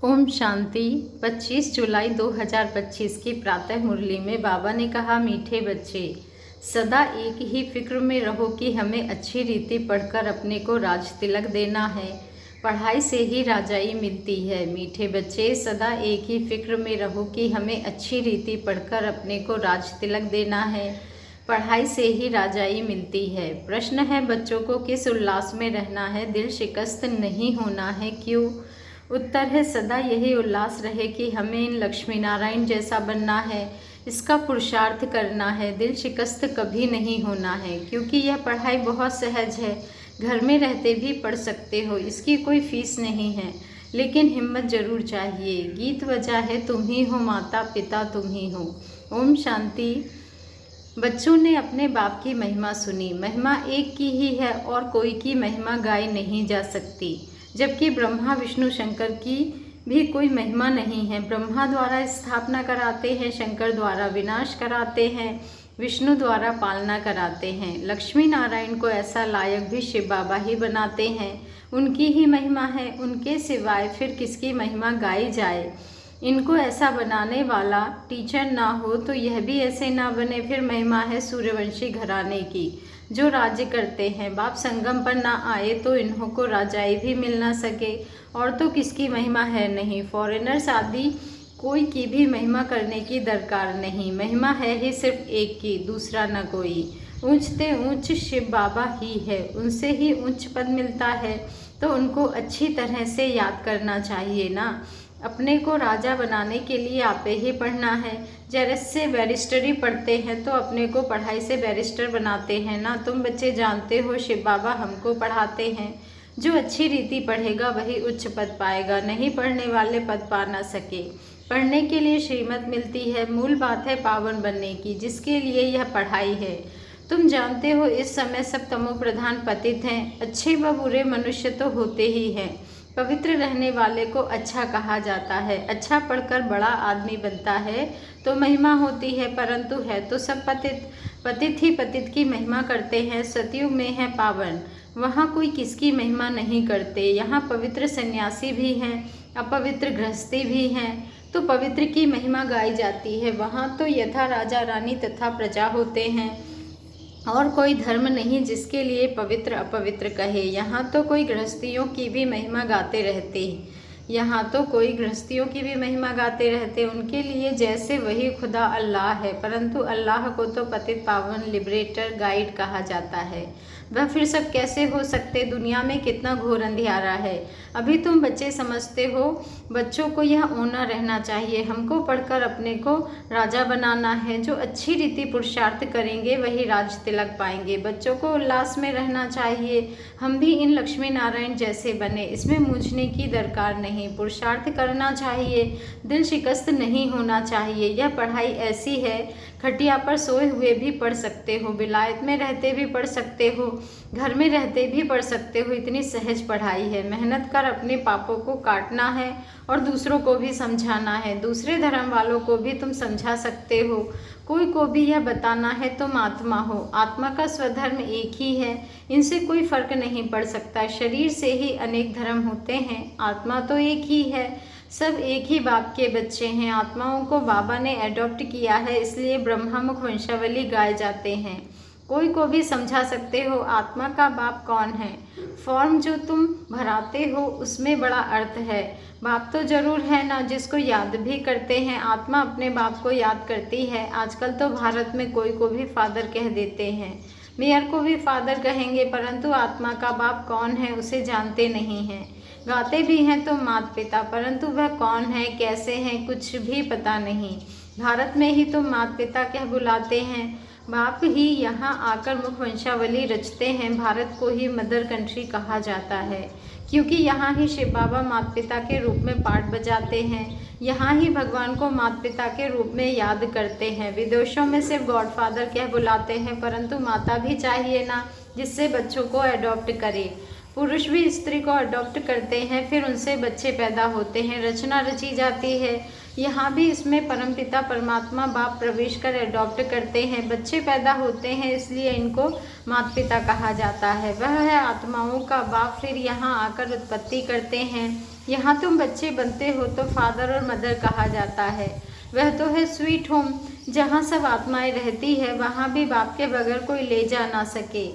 ओम शांति। 25 जुलाई 2025 की प्रातः मुरली में बाबा ने कहा, मीठे बच्चे, सदा एक ही फिक्र में रहो कि हमें अच्छी रीति पढ़कर अपने को राज तिलक देना है। पढ़ाई से ही राजाई मिलती है। मीठे बच्चे, सदा एक ही फिक्र में रहो कि हमें अच्छी रीति पढ़कर अपने को राज तिलक देना है। पढ़ाई से ही राजाई मिलती है। प्रश्न है, बच्चों को किस उल्लास में रहना है? दिल शिकस्त नहीं होना है। क्यों? उत्तर है, सदा यही उल्लास रहे कि हमें इन लक्ष्मी नारायण जैसा बनना है, इसका पुरुषार्थ करना है। दिल शिकस्त कभी नहीं होना है, क्योंकि यह पढ़ाई बहुत सहज है। घर में रहते भी पढ़ सकते हो, इसकी कोई फीस नहीं है, लेकिन हिम्मत जरूर चाहिए। गीत वजह है, तुम ही हो माता पिता, तुम ही हो। ओम शांति। बच्चों ने अपने बाप की महिमा सुनी। महिमा एक की ही है और कोई की महिमा गाई नहीं जा सकती, जबकि ब्रह्मा विष्णु शंकर की भी कोई महिमा नहीं है। ब्रह्मा द्वारा स्थापना कराते हैं, शंकर द्वारा विनाश कराते हैं, विष्णु द्वारा पालना कराते हैं। लक्ष्मी नारायण को ऐसा लायक भी शिव बाबा ही बनाते हैं। उनकी ही महिमा है, उनके सिवाय फिर किसकी महिमा गाई जाए? इनको ऐसा बनाने वाला टीचर ना हो तो यह भी ऐसे ना बने। फिर महिमा है सूर्यवंशी घराने की, जो राज्य करते हैं। बाप संगम पर ना आए तो इन्हों को राजाई भी मिल ना सके। और तो किसकी महिमा है नहीं। फॉरेनर्स आदि कोई की भी महिमा करने की दरकार नहीं। महिमा है ही सिर्फ एक की, दूसरा न कोई। ऊंचते ऊंच शिव बाबा ही है, उनसे ही उच्च पद मिलता है, तो उनको अच्छी तरह से याद करना चाहिए ना। अपने को राजा बनाने के लिए आपे ही पढ़ना है। जैसे बैरिस्टरी पढ़ते हैं तो अपने को पढ़ाई से बैरिस्टर बनाते हैं ना। तुम बच्चे जानते हो, शिव बाबा हमको पढ़ाते हैं, जो अच्छी रीति पढ़ेगा वही उच्च पद पाएगा, नहीं पढ़ने वाले पद पा ना सके। पढ़ने के लिए श्रीमत मिलती है, मूल बात है पावन बनने की, जिसके लिए यह पढ़ाई है। तुम जानते हो, इस समय सब तमो प्रधान पतित हैं। अच्छे व बुरे मनुष्य तो होते ही हैं। पवित्र रहने वाले को अच्छा कहा जाता है। अच्छा पढ़कर बड़ा आदमी बनता है तो महिमा होती है, परंतु है तो सब पतित। पतित ही पतित की महिमा करते हैं। सतयुग में है पावन, वहाँ कोई किसकी महिमा नहीं करते। यहाँ पवित्र सन्यासी भी हैं, अपवित्र गृहस्थी भी हैं, तो पवित्र की महिमा गाई जाती है। वहाँ तो यथा राजा रानी तथा प्रजा होते हैं, और कोई धर्म नहीं जिसके लिए पवित्र अपवित्र कहे। यहाँ तो कोई गृहस्थियों की भी महिमा गाते रहते, उनके लिए जैसे वही खुदा अल्लाह है, परंतु अल्लाह को तो पतित पावन लिबरेटर गाइड कहा जाता है। वह फिर सब कैसे हो सकते? दुनिया में कितना घोर अंधियारा है। अभी तुम बच्चे समझते हो। बच्चों को यह होना रहना चाहिए, हमको पढ़कर अपने को राजा बनाना है। जो अच्छी रीति पुरुषार्थ करेंगे वही राज तिलक पाएंगे। बच्चों को उल्लास में रहना चाहिए, हम भी इन लक्ष्मी नारायण जैसे बने, इसमें मूझने की दरकार नहीं। पुरुषार्थ करना चाहिए, दिल शिकस्त नहीं होना चाहिए। यह पढ़ाई ऐसी है, खटिया पर सोए हुए भी पढ़ सकते हो, विलायत में रहते भी पढ़ सकते हो, घर में रहते भी पढ़ सकते हो। इतनी सहज पढ़ाई है। मेहनत कर अपने पापों को काटना है और दूसरों को भी समझाना है। दूसरे धर्म वालों को भी तुम समझा सकते हो। कोई को भी यह बताना है तुम आत्मा हो। आत्मा का स्वधर्म एक ही है, इनसे कोई फर्क नहीं पड़ सकता। शरीर से ही अनेक धर्म होते हैं, आत्मा तो एक ही है। सब एक ही बाप के बच्चे हैं। आत्माओं को बाबा ने एडॉप्ट किया है, इसलिए ब्रह्ममुख वंशावली गाए जाते हैं। कोई को भी समझा सकते हो आत्मा का बाप कौन है। फॉर्म जो तुम भराते हो उसमें बड़ा अर्थ है। बाप तो जरूर है ना, जिसको याद भी करते हैं। आत्मा अपने बाप को याद करती है। आजकल तो भारत में कोई को भी फादर कह देते हैं, मेयर को भी फादर कहेंगे, परंतु आत्मा का बाप कौन है उसे जानते नहीं हैं। गाते भी हैं तो माता पिता, परंतु वह कौन है, कैसे हैं, कुछ भी पता नहीं। भारत में ही तो माता पिता कह बुलाते हैं, बाप ही यहाँ आकर मुख वंशावली रचते हैं। भारत को ही मदर कंट्री कहा जाता है, क्योंकि यहाँ ही शिव बाबा माता पिता के रूप में पाठ बजाते हैं। यहाँ ही भगवान को माता पिता के रूप में याद करते हैं। विदेशों में सिर्फ गॉडफादर कह बुलाते हैं, परंतु माता भी चाहिए ना, जिससे बच्चों को अडॉप्ट करे। पुरुष भी स्त्री को अडॉप्ट करते हैं, फिर उनसे बच्चे पैदा होते हैं, रचना रची जाती है। यहाँ भी इसमें परमपिता परमात्मा बाप प्रवेश कर अडॉप्ट करते हैं, बच्चे पैदा होते हैं, इसलिए इनको माता पिता कहा जाता है। वह है आत्माओं का बाप, फिर यहाँ आकर उत्पत्ति करते हैं, यहाँ तुम बच्चे बनते हो तो फादर और मदर कहा जाता है। वह तो है स्वीट होम, जहाँ सब आत्माएं रहती है। वहाँ भी बाप के बगैर कोई ले जा ना सके।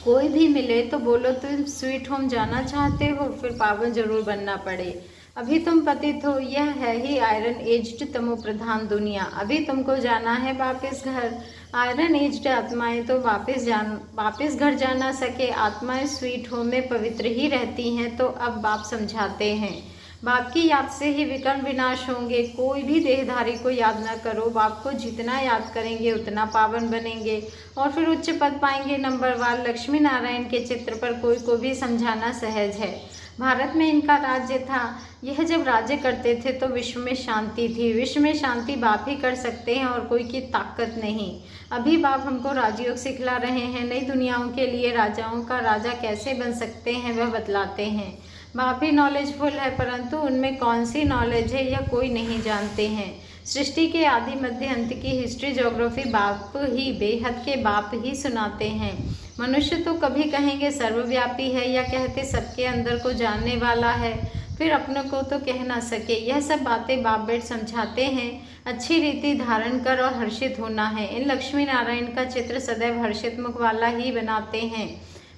कोई भी मिले तो बोलो तुम स्वीट होम जाना चाहते हो, फिर पावन जरूर बनना पड़े। अभी तुम पतित हो, यह है ही आयरन एज्ड तमो प्रधान दुनिया। अभी तुमको जाना है वापिस घर। आयरन एज्ड आत्माएं तो वापिस घर जा ना सके। आत्माएं स्वीट होम में पवित्र ही रहती हैं। तो अब बाप समझाते हैं, बाप की याद से ही विकर्म विनाश होंगे। कोई भी देहधारी को याद न करो। बाप को जितना याद करेंगे उतना पावन बनेंगे और फिर उच्च पद पाएंगे। नंबरवार लक्ष्मी नारायण के चित्र पर कोई को भी समझाना सहज है। भारत में इनका राज्य था। यह जब राज्य करते थे तो विश्व में शांति थी। विश्व में शांति बाप ही कर सकते हैं और कोई की ताकत नहीं। अभी बाप हमको राजयोग सिखला रहे हैं। नई दुनियाओं के लिए राजाओं का राजा कैसे बन सकते हैं वह बतलाते हैं। बाप ही नॉलेजफुल है, परंतु उनमें कौन सी नॉलेज है यह कोई नहीं जानते हैं। सृष्टि के आदि मध्य अंत की हिस्ट्री ज्योग्राफी बाप ही, बेहद के बाप ही सुनाते हैं। मनुष्य तो कभी कहेंगे सर्वव्यापी है, या कहते सबके अंदर को जानने वाला है, फिर अपनों को तो कह ना सके। यह सब बातें बाप बेट समझाते हैं। अच्छी रीति धारण कर और हर्षित होना है। इन लक्ष्मी नारायण का चित्र सदैव हर्षित मुख वाला ही बनाते हैं।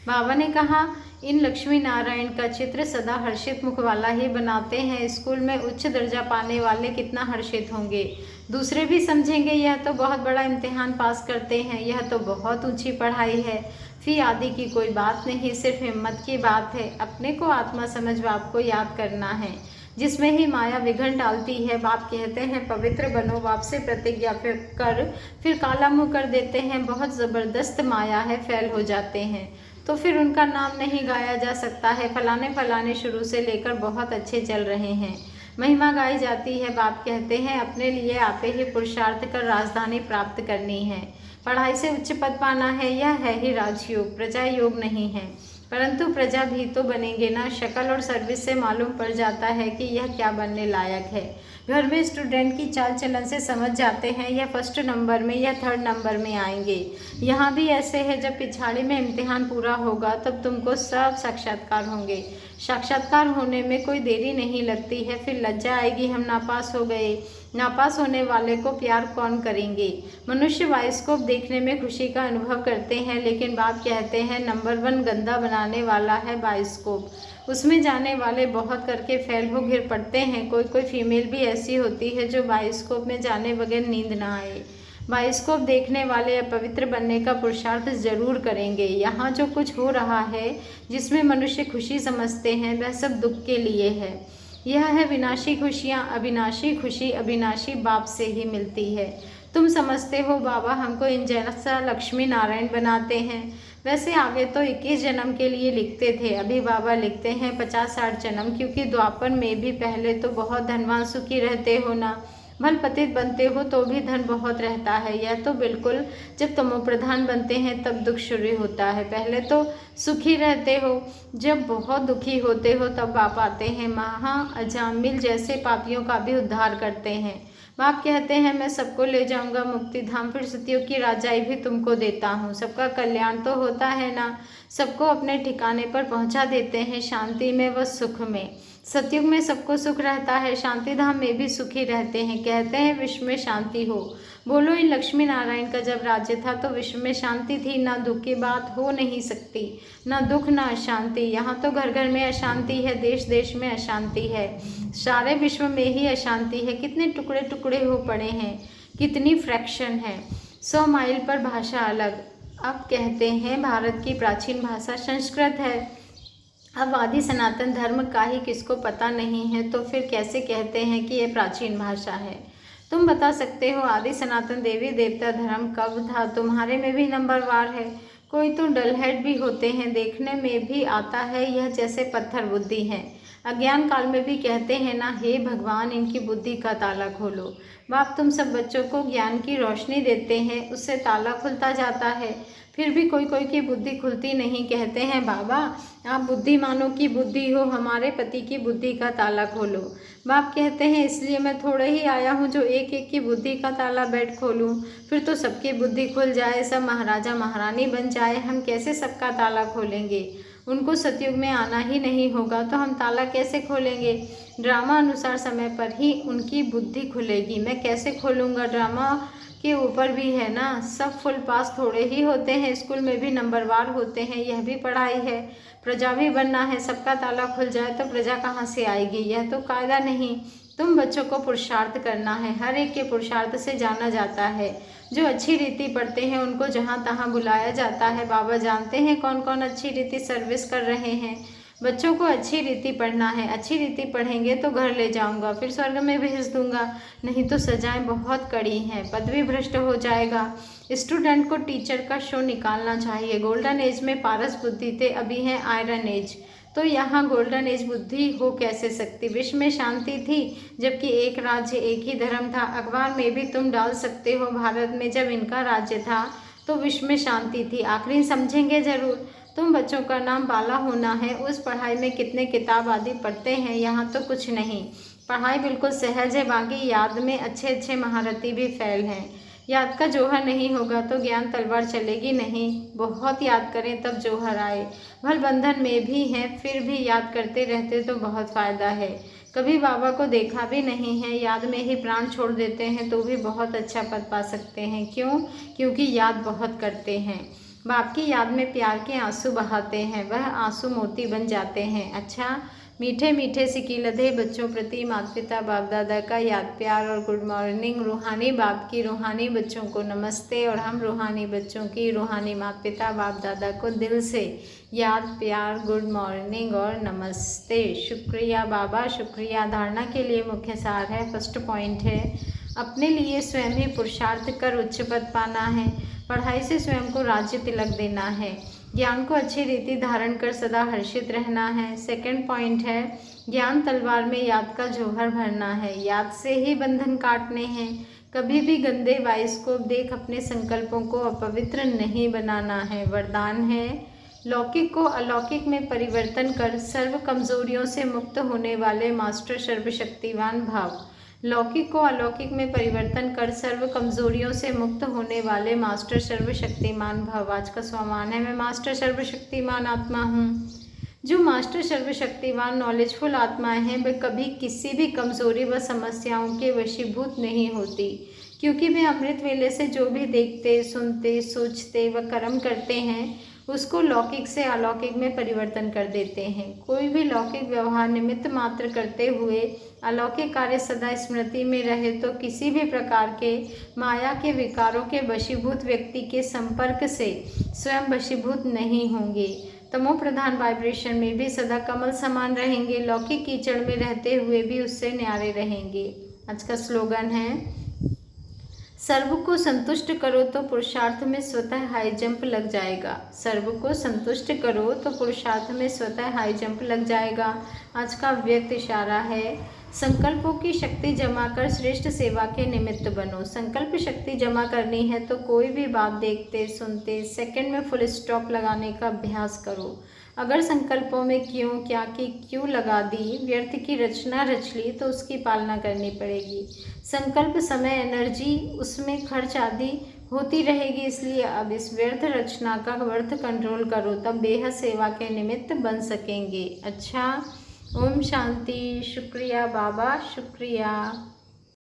बाबा ने कहा, इन लक्ष्मी नारायण का चित्र सदा हर्षित मुख वाला ही बनाते हैं। स्कूल में उच्च दर्जा पाने वाले कितना हर्षित होंगे। दूसरे भी समझेंगे यह तो बहुत बड़ा इम्तिहान पास करते हैं, यह तो बहुत ऊंची पढ़ाई है। फी आदि की कोई बात नहीं, सिर्फ हिम्मत की बात है। अपने को आत्मा समझ बाप को याद करना है, जिसमें ही माया विघन डालती है। बाप कहते हैं पवित्र बनो, बाप से प्रतिज्ञा फिर काला मुँह कर देते हैं। बहुत ज़बरदस्त माया है, फैल हो जाते हैं तो फिर उनका नाम नहीं गाया जा सकता है। फलाने फलाने शुरू से लेकर बहुत अच्छे चल रहे हैं, महिमा गाई जाती है। बाप कहते हैं अपने लिए आपे ही पुरुषार्थ कर राजधानी प्राप्त करनी है। पढ़ाई से उच्च पद पाना है, यह है ही राजयोग, प्रजा योग नहीं है। परंतु प्रजा भी तो बनेंगे ना। शक्ल और सर्विस से मालूम पड़ जाता है कि यह क्या बनने लायक है। घर में स्टूडेंट की चाल चलन से समझ जाते हैं यह फर्स्ट नंबर में या थर्ड नंबर में आएंगे। यहाँ भी ऐसे है, जब पिछाड़ी में इम्तिहान पूरा होगा तब तुमको सब साक्षात्कार होंगे। साक्षात्कार होने में कोई देरी नहीं लगती है। फिर लज्जा आएगी, हम नापास हो गए। नापास होने वाले को प्यार कौन करेंगे। मनुष्य बायोस्कोप देखने में खुशी का अनुभव करते हैं, लेकिन बाप कहते हैं नंबर 1 गंदा बनाने वाला है बायोस्कोप। उसमें जाने वाले बहुत करके फेल हो गिर पड़ते हैं। कोई फीमेल भी ऐसी होती है जो बायोस्कोप में जाने बगैर नींद ना आए। बायोस्कोप देखने वाले अपवित्र बनने का पुरुषार्थ जरूर करेंगे। यहाँ जो कुछ हो रहा है जिसमें मनुष्य खुशी समझते हैं वह सब दुख के लिए है। यह है विनाशी खुशियाँ। अविनाशी खुशी अविनाशी बाप से ही मिलती है। तुम समझते हो बाबा हमको इन जैसा लक्ष्मी नारायण बनाते हैं। वैसे आगे तो 21 जन्म के लिए लिखते थे, अभी बाबा लिखते हैं 50-60 जन्म, क्योंकि द्वापर में भी पहले तो बहुत धनवान सुखी रहते हो ना। भल पतित बनते हो तो भी धन बहुत रहता है। यह तो बिल्कुल जब तमोप्रधान बनते हैं तब दुख शुरू होता है। पहले तो सुखी रहते हो, जब बहुत दुखी होते हो तब बाप आते हैं। महा अजामिल जैसे पापियों का भी उद्धार करते हैं। बाप कहते हैं मैं सबको ले जाऊंगा मुक्ति धाम, फिर सतियों की राजाई भी तुमको देता हूँ। सबका कल्याण तो होता है ना, सबको अपने ठिकाने पर पहुँचा देते हैं, शांति में व सुख में। सतयुग में सबको सुख रहता है, शांति धाम में भी सुखी रहते हैं। कहते हैं विश्व में शांति हो। बोलो इन लक्ष्मी नारायण का जब राज्य था तो विश्व में शांति थी। ना दुख की बात हो नहीं सकती, ना दुख ना अशांति। यहाँ तो घर घर में अशांति है, देश देश में अशांति है, सारे विश्व में ही अशांति है। कितने टुकड़े टुकड़े हो पड़े हैं, कितनी फ्रैक्शन है। 100 माइल पर भाषा अलग। अब कहते हैं भारत की प्राचीन भाषा संस्कृत है। अब आदि सनातन धर्म का ही किसको पता नहीं है, तो फिर कैसे कहते हैं कि यह प्राचीन भाषा है। तुम बता सकते हो आदि सनातन देवी देवता धर्म कब था? तुम्हारे में भी नंबरवार है। कोई तो डलहेड भी होते हैं, देखने में भी आता है यह जैसे पत्थर बुद्धि है। अज्ञान काल में भी कहते हैं ना, हे भगवान इनकी बुद्धि का ताला खोलो। बाप तुम सब बच्चों को ज्ञान की रोशनी देते हैं, उससे ताला खुलता जाता है। फिर भी कोई की बुद्धि खुलती नहीं। कहते हैं बाबा आप बुद्धिमानों की बुद्धि हो, हमारे पति की बुद्धि का ताला खोलो। बाप कहते हैं इसलिए मैं थोड़े ही आया हूँ जो एक एक की बुद्धि का ताला बैठ खोलूँ। फिर तो सबकी बुद्धि खुल जाए, सब महाराजा महारानी बन जाए, हम कैसे सबका ताला खोलेंगे। उनको सतयुग में आना ही नहीं होगा तो हम ताला कैसे खोलेंगे। ड्रामा अनुसार समय पर ही उनकी बुद्धि खुलेगी। मैं कैसे खोलूँगा, ड्रामा के ऊपर भी है ना। सब फुल पास थोड़े ही होते हैं, स्कूल में भी नंबरवार होते हैं, यह भी पढ़ाई है। प्रजा भी बनना है, सबका ताला खुल जाए तो प्रजा कहाँ से आएगी, यह तो कायदा नहीं। तुम बच्चों को पुरुषार्थ करना है, हर एक के पुरुषार्थ से जाना जाता है। जो अच्छी रीति पढ़ते हैं उनको जहाँ तहाँ बुलाया जाता है। बाबा जानते हैं कौन कौन अच्छी रीति सर्विस कर रहे हैं। बच्चों को अच्छी रीति पढ़ना है, अच्छी रीति पढ़ेंगे तो घर ले जाऊंगा, फिर स्वर्ग में भेज दूंगा, नहीं तो सजाएं बहुत कड़ी हैं, पदवी भ्रष्ट हो जाएगा। स्टूडेंट को टीचर का शो निकालना चाहिए। गोल्डन एज में पारस बुद्धि थे, अभी है आयरन एज, तो यहाँ गोल्डन एज बुद्धि हो कैसे सकती। विश्व में शांति थी जबकि एक राज्य एक ही धर्म था। अखबार में भी तुम डाल सकते हो, भारत में जब इनका राज्य था तो विश्व में शांति थी। आखिरी समझेंगे जरूर। तुम बच्चों का नाम बाला होना है। उस पढ़ाई में कितने किताब आदि पढ़ते हैं, यहाँ तो कुछ नहीं। पढ़ाई बिल्कुल सहज है, बाकी याद में अच्छे अच्छे महारथी भी फैल हैं। याद का जोहर नहीं होगा तो ज्ञान तलवार चलेगी नहीं। बहुत याद करें तब जोहर आए। भल बंधन में भी हैं फिर भी याद करते रहते तो बहुत फ़ायदा है। कभी बाबा को देखा भी नहीं है, याद में ही प्राण छोड़ देते हैं तो भी बहुत अच्छा पद पा सकते हैं। क्यों? क्योंकि याद बहुत करते हैं। बाप की याद में प्यार के आंसू बहाते हैं, वह आंसू मोती बन जाते हैं। अच्छा, मीठे मीठे सिकीलधे बच्चों प्रति माता पिता बाप दादा का याद प्यार और गुड मॉर्निंग। रूहानी बाप की रूहानी बच्चों को नमस्ते और हम रूहानी बच्चों की रूहानी माता पिता बाप दादा को दिल से याद प्यार गुड मॉर्निंग और नमस्ते। शुक्रिया बाबा, शुक्रिया। धारणा के लिए मुख्य सार है, फर्स्ट पॉइंट है अपने लिए स्वयं ही पुरुषार्थ कर उच्च पद पाना है। पढ़ाई से स्वयं को राज्य तिलक देना है। ज्ञान को अच्छी रीति धारण कर सदा हर्षित रहना है। सेकंड पॉइंट है ज्ञान तलवार में याद का जौहर भरना है, याद से ही बंधन काटने हैं। कभी भी गंदे बाइस्कोप देख अपने संकल्पों को अपवित्र नहीं बनाना है। वरदान है लौकिक को अलौकिक में परिवर्तन कर सर्व कमजोरियों से मुक्त होने वाले मास्टर सर्वशक्तिवान भाव। लौकिक को अलौकिक में परिवर्तन कर सर्व कमजोरियों से मुक्त होने वाले मास्टर सर्वशक्तिमान भव। आज का स्वमान है मैं मास्टर सर्वशक्तिमान आत्मा हूँ। जो मास्टर सर्वशक्तिवान नॉलेजफुल आत्माएं हैं वे कभी किसी भी कमजोरी व समस्याओं के वशीभूत नहीं होती, क्योंकि वे अमृत वेले से जो भी देखते सुनते सोचते व कर्म करते हैं उसको लौकिक से अलौकिक में परिवर्तन कर देते हैं। कोई भी लौकिक व्यवहार निमित्त मात्र करते हुए अलौकिक कार्य सदा स्मृति में रहे तो किसी भी प्रकार के माया के विकारों के वशीभूत व्यक्ति के संपर्क से स्वयं वशीभूत नहीं होंगे। तमो प्रधान वाइब्रेशन में भी सदा कमल समान रहेंगे, लौकिक कीचड़ में रहते हुए भी उससे न्यारे रहेंगे। आज का स्लोगन है सर्व को संतुष्ट करो तो पुरुषार्थ में स्वतः हाई जंप लग जाएगा। सर्व को संतुष्ट करो तो पुरुषार्थ में स्वतः हाई जंप लग जाएगा। आज का व्यक्त इशारा है संकल्पों की शक्ति जमा कर श्रेष्ठ सेवा के निमित्त बनो। संकल्प शक्ति जमा करनी है तो कोई भी बात देखते सुनते सेकंड में फुल स्टॉप लगाने का अभ्यास करो। अगर संकल्पों में क्यों क्या की क्यों लगा दी, व्यर्थ की रचना रच ली तो उसकी पालना करनी पड़ेगी। संकल्प समय एनर्जी उसमें खर्च आदि होती रहेगी, इसलिए अब इस व्यर्थ रचना का व्यर्थ कंट्रोल करो, तब बेहद सेवा के निमित्त बन सकेंगे। अच्छा, ओम शांति। शुक्रिया बाबा, शुक्रिया।